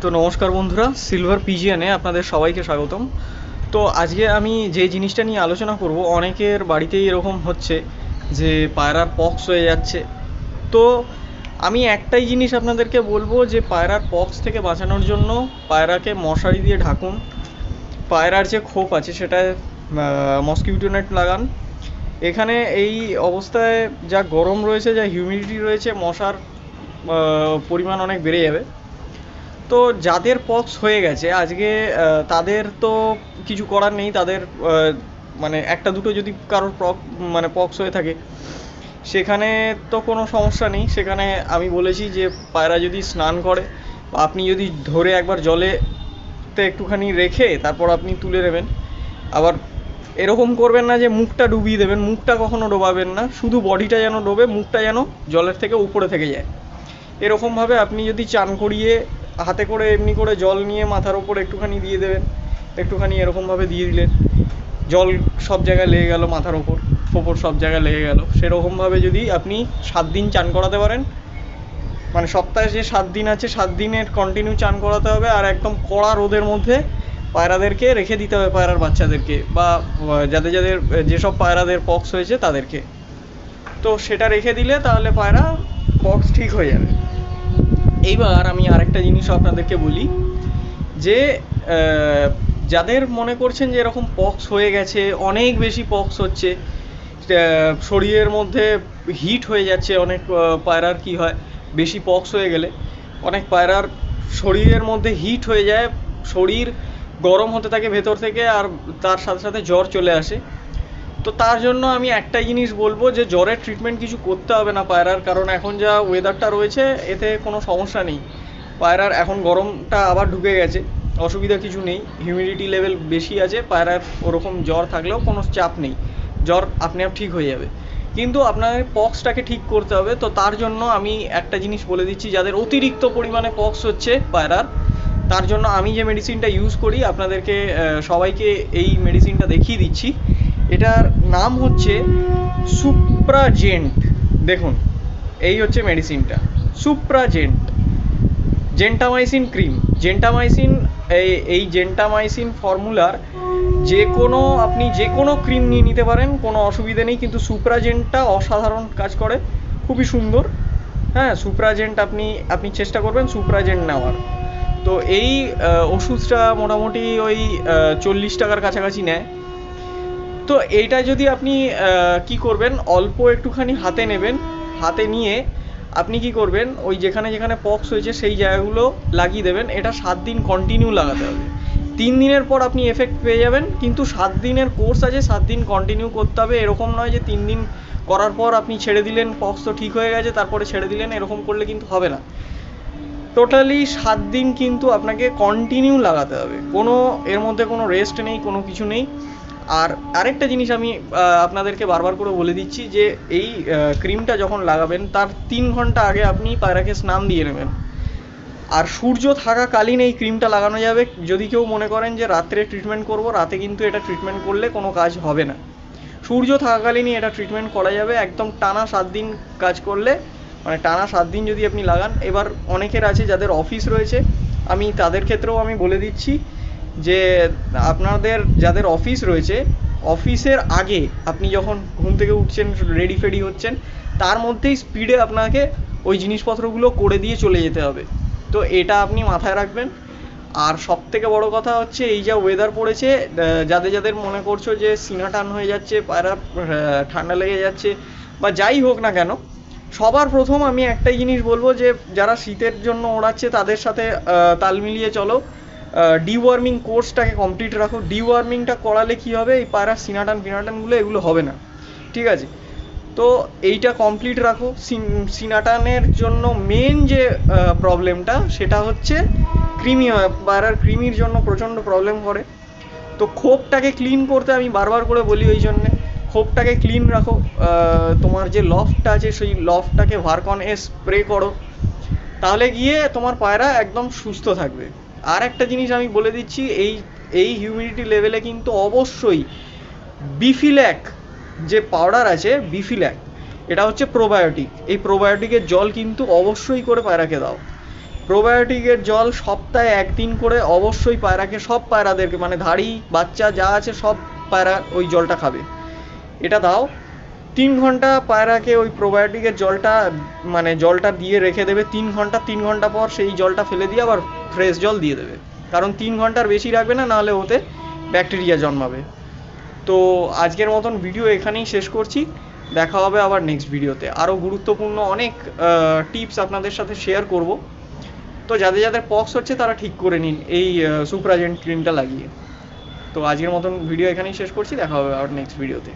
তো নমস্কার বন্ধুরা, সিলভার পিজিয়ানে আপনাদের সবাইকে স্বাগতম। তো আজকে আমি যে জিনিসটা নিয়ে আলোচনা করব, অনেকের বাড়িতেই এরকম হচ্ছে যে পায়রার পক্স হয়ে যাচ্ছে। তো আমি একটাই জিনিস আপনাদেরকে বলবো যে পায়রার পক্স থেকে বাঁচানোর জন্য পায়রাকে মশারি দিয়ে ঢাকুন। পায়রার যে খোপ আছে সেটায় মসকিউটো নেট লাগান। এখানে এই অবস্থায় যা গরম রয়েছে, যা হিউমিডিটি রয়েছে, মশার পরিমাণ অনেক বেড়ে যাবে। তো যাদের পক্স হয়ে গেছে আজকে, তাদের তো কিছু করার নেই। তাদের মানে একটা দুটো যদি কারোর পক্স হয়ে থাকে, সেখানে তো কোনো সমস্যা নেই। সেখানে আমি বলেছি যে পায়রা যদি স্নান করে বা আপনি যদি ধরে একবার জলেতে একটুখানি রেখে তারপর আপনি তুলে নেবেন। আবার এরকম করবেন না যে মুখটা ডুবিয়ে দেবেন, মুখটা কখনো ডোবাবেন না, শুধু বডিটা যেন ডোবে, মুখটা যেন জলের থেকে উপরে থেকে যায়। এরকমভাবে আপনি যদি চান করিয়ে হাতে করে এমনি করে জল নিয়ে মাথার ওপর একটুখানি দিয়ে দেবেন, একটুখানি এরকমভাবে দিয়ে দিলেন, জল সব জায়গায় লেগে গেল, মাথার ওপর সব জায়গায় লেগে গেল। সেরকমভাবে যদি আপনি 7 দিন চান করাতে পারেন, মানে সপ্তাহে যে 7 দিন আছে 7 দিনের কন্টিনিউ চান করাতে হবে। আর একদম কড়া রোদের মধ্যে পায়রাদেরকে রেখে দিতে হবে, পায়রার বাচ্চাদেরকে বা যাদের যাদের যেসব পায়রাদের পক্স হয়েছে তাদেরকে। তো সেটা রেখে দিলে তাহলে পায়রা পক্স ঠিক হয়ে যাবে। এইবার আমি আরেকটা জিনিস আপনাদেরকে বলি যে যাদের মনে করছেন যে এরকম পক্স হয়ে গেছে, অনেক বেশি পক্স হচ্ছে, শরীরের মধ্যে হিট হয়ে যাচ্ছে, অনেক পায়রার কি হয় বেশি পক্স হয়ে গেলে অনেক পায়রার শরীরের মধ্যে হিট হয়ে যায়, শরীর গরম হতে থাকে ভেতর থেকে, আর তার সাথে সাথে জ্বর চলে আসে। তো তার জন্য আমি একটাই জিনিস বলবো যে জ্বরের ট্রিটমেন্ট কিছু করতে হবে না পায়রার, কারণ এখন যা ওয়েদারটা রয়েছে এতে কোনো সমস্যা নেই। পায়রার এখন গরমটা আবার ঢুকে গেছে, অসুবিধা কিছু নেই, হিউমিডিটি লেভেল বেশি আছে, পায়রার ওরকম জ্বর থাকলেও কোনো চাপ নেই, জ্বর আপনি আপ ঠিক হয়ে যাবে। কিন্তু আপনার পক্সটাকে ঠিক করতে হবে। তো তার জন্য আমি একটা জিনিস বলে দিচ্ছি, যাদের অতিরিক্ত পরিমাণে পক্স হচ্ছে পায়রার, তার জন্য আমি যে মেডিসিনটা ইউজ করি আপনাদেরকে সবাইকে এই মেডিসিনটা দেখিয়ে দিচ্ছি। এটার নাম হচ্ছে সুপ্রাজেন্ট। দেখুন, এই হচ্ছে মেডিসিনটা, সুপ্রাজেন্ট জেন্টামাইসিন ক্রিম। জেন্টামাইসিন, এই জেন্টামাইসিন ফর্মুলার আপনি যে কোনো ক্রিম নিয়ে নিতে পারেন, কোনো অসুবিধা নেই, কিন্তু সুপ্রাজেন্টটা অসাধারণ কাজ করে, খুবই সুন্দর। হ্যাঁ, সুপ্রাজেন্ট আপনি চেষ্টা করবেন সুপ্রাজেন্ট নেওয়ার। তো এই ওষুধটা মোটামুটি ওই 40 টাকার কাছাকাছি নেয়। তো এইটা যদি আপনি কি করবেন, অল্প একটুখানি হাতে নেবেন, হাতে নিয়ে আপনি কি করবেন, ওই যেখানে যেখানে পক্স হয়েছে সেই জায়গাগুলো লাগিয়ে দেবেন। এটা 7 দিন কন্টিনিউ লাগাতে হবে। 3 দিনের পর আপনি এফেক্ট পেয়ে যাবেন, কিন্তু 7 দিনের কোর্স আছে, 7 দিন কন্টিনিউ করতে হবে। এরকম নয় যে 3 দিন করার পর আপনি ছেড়ে দিলেন, পক্স তো ঠিক হয়ে গেছে তারপরে ছেড়ে দিলেন, এরকম করলে কিন্তু হবে না। টোটালি 7 দিন কিন্তু আপনাকে কন্টিনিউ লাগাতে হবে, কোনো এর মধ্যে কোনো রেস্ট নেই, কোনো কিছু নেই। আর আরেকটা জিনিস আমি আপনাদেরকে বারবার করে বলে দিচ্ছি যে এই ক্রিমটা যখন লাগাবেন তার 3 ঘন্টা আগে আপনি পায়রাকে স্নান দিয়ে নেবেন। আর সূর্য থাকাকালীন এই ক্রিমটা লাগানো যাবে। যদি কেউ মনে করেন যে রাত্রে ট্রিটমেন্ট করব, রাতে কিন্তু এটা ট্রিটমেন্ট করলে কোনো কাজ হবে না। সূর্য থাকাকালীনই এটা ট্রিটমেন্ট করা যাবে। একদম টানা 7 দিন কাজ করলে, মানে টানা 7 দিন যদি আপনি লাগান। এবার অনেকের আছে যাদের অফিস রয়েছে, আমি তাদের ক্ষেত্রেও আমি বলে দিচ্ছি যে আপনাদের যাদের অফিস রয়েছে, অফিসের আগে আপনি যখন ঘুম থেকে উঠছেন, রেডি ফেডি হচ্ছেন, তার মধ্যেই স্পিডে আপনাকে ওই জিনিসপত্রগুলো করে দিয়ে চলে যেতে হবে। তো এটা আপনি মাথায় রাখবেন। আর সব থেকে বড় কথা হচ্ছে, এই যা ওয়েদার পড়েছে, যাদের যাদের মনে করছো যে সিনা টান হয়ে যাচ্ছে, পায়রা ঠান্ডা লেগে যাচ্ছে বা যাই হোক না কেন, সবার প্রথম আমি একটাই জিনিস বলবো যে যারা শীতের জন্য ওড়াচ্ছে তাদের সাথে তাল মিলিয়ে চলো, ডিওয়ার্মিং কোর্সটাকে কমপ্লিট রাখো। ডিওয়ার্মিংটা করালে কি হবে, এই পায়রার সিনাটানগুলো এগুলো হবে না, ঠিক আছে? তো এইটা কমপ্লিট রাখো। সিনাটানের জন্য মেন যে প্রবলেমটা সেটা হচ্ছে ক্রিমি, পায়রার ক্রিমির জন্য প্রচণ্ড প্রবলেম করে। তো খোপটাকে ক্লিন করতে আমি বারবার করে বলি, ওই জন্যে খোপটাকে ক্লিন রাখো। তোমার যে লফটটা আছে সেই লফটটাকে ভার্কন স্প্রে করো, তাহলে গিয়ে তোমার পায়রা একদম সুস্থ থাকবে। আর একটা জিনিস আমি বলে দিচ্ছি, এই হিউমিডিটি লেভেলে কিন্তু অবশ্যই বিফিল্যাক যে পাউডার আছে, বিফিল্যাক, এটা হচ্ছে প্রোবায়োটিক। এই প্রোবায়োটিকের জল কিন্তু অবশ্যই করে পায়রাকে দাও। প্রোবায়োটিকের জল সপ্তাহে একদিন করে অবশ্যই পায়রাকে, সব পায়রাদেরকে, মানে ধাড়ি বাচ্চা যা আছে সব পায়রা ওই জলটা খাবে। এটা দাও 3 ঘন্টা পায়রাকে ওই প্রোবায়োটিকের জলটা, মানে জলটা দিয়ে রেখে দেবে 3 ঘন্টা। 3 ঘন্টা পর সেই জলটা ফেলে দিয়ে আবার ফ্রেশ জল দিয়ে দেবে, কারণ 3 ঘন্টার বেশি রাখবে না, নাহলে ওতে ব্যাকটেরিয়া জন্মাবে। তো আজকের মতন ভিডিও এখানেই শেষ করছি। দেখা হবে আবার নেক্সট ভিডিওতে। আরও গুরুত্বপূর্ণ অনেক টিপস আপনাদের সাথে শেয়ার করব। তো যাদের যাদের পক্স হচ্ছে তারা ঠিক করে নিন এই সুপ্রাজেন্ট ক্রিমটা লাগিয়ে। তো আজকের মতন ভিডিও এখানেই শেষ করছি। দেখা হবে আবার নেক্সট ভিডিওতে।